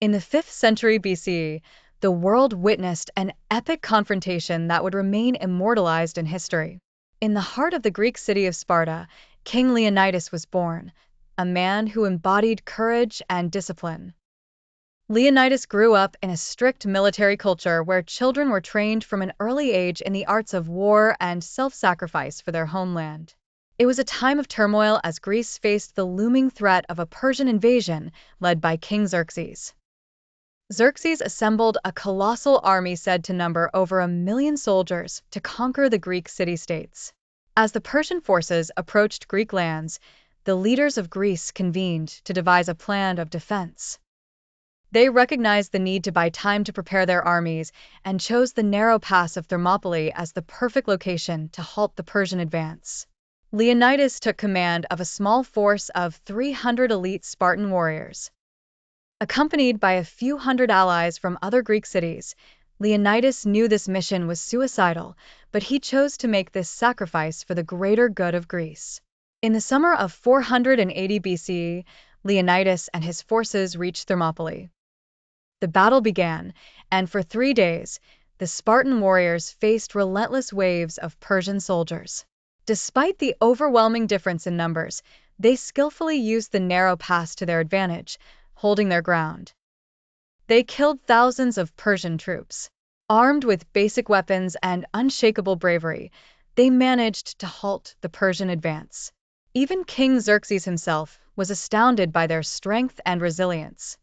In the 5th century BC, the world witnessed an epic confrontation that would remain immortalized in history. In the heart of the Greek city of Sparta, King Leonidas was born, a man who embodied courage and discipline. Leonidas grew up in a strict military culture where children were trained from an early age in the arts of war and self-sacrifice for their homeland. It was a time of turmoil as Greece faced the looming threat of a Persian invasion led by King Xerxes. Xerxes assembled a colossal army said to number over 1 million soldiers to conquer the Greek city-states. As the Persian forces approached Greek lands, the leaders of Greece convened to devise a plan of defense. They recognized the need to buy time to prepare their armies and chose the narrow pass of Thermopylae as the perfect location to halt the Persian advance. Leonidas took command of a small force of 300 elite Spartan warriors. Accompanied by a few hundred allies from other Greek cities, Leonidas knew this mission was suicidal, but he chose to make this sacrifice for the greater good of Greece. In the summer of 480 BC, Leonidas and his forces reached Thermopylae. The battle began, and for 3 days, the Spartan warriors faced relentless waves of Persian soldiers. Despite the overwhelming difference in numbers, they skillfully used the narrow pass to their advantage, holding their ground. They killed thousands of Persian troops. Armed with basic weapons and unshakable bravery, they managed to halt the Persian advance. Even King Xerxes himself was astounded by their strength and resilience.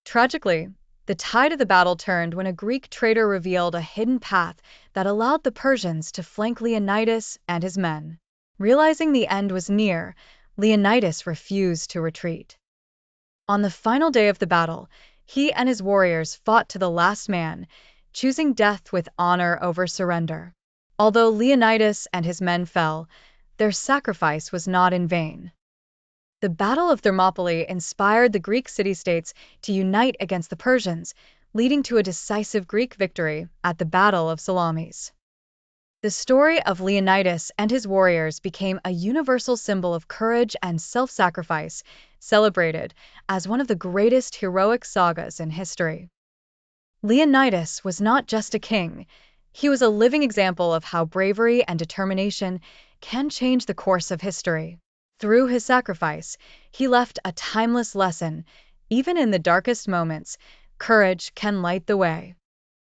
Tragically, the tide of the battle turned when a Greek traitor revealed a hidden path that allowed the Persians to flank Leonidas and his men. Realizing the end was near, Leonidas refused to retreat. On the final day of the battle, he and his warriors fought to the last man, choosing death with honor over surrender. Although Leonidas and his men fell, their sacrifice was not in vain. The Battle of Thermopylae inspired the Greek city-states to unite against the Persians, leading to a decisive Greek victory at the Battle of Salamis. The story of Leonidas and his warriors became a universal symbol of courage and self-sacrifice, celebrated as one of the greatest heroic sagas in history. Leonidas was not just a king, he was a living example of how bravery and determination can change the course of history. Through his sacrifice, he left a timeless lesson: even in the darkest moments, courage can light the way.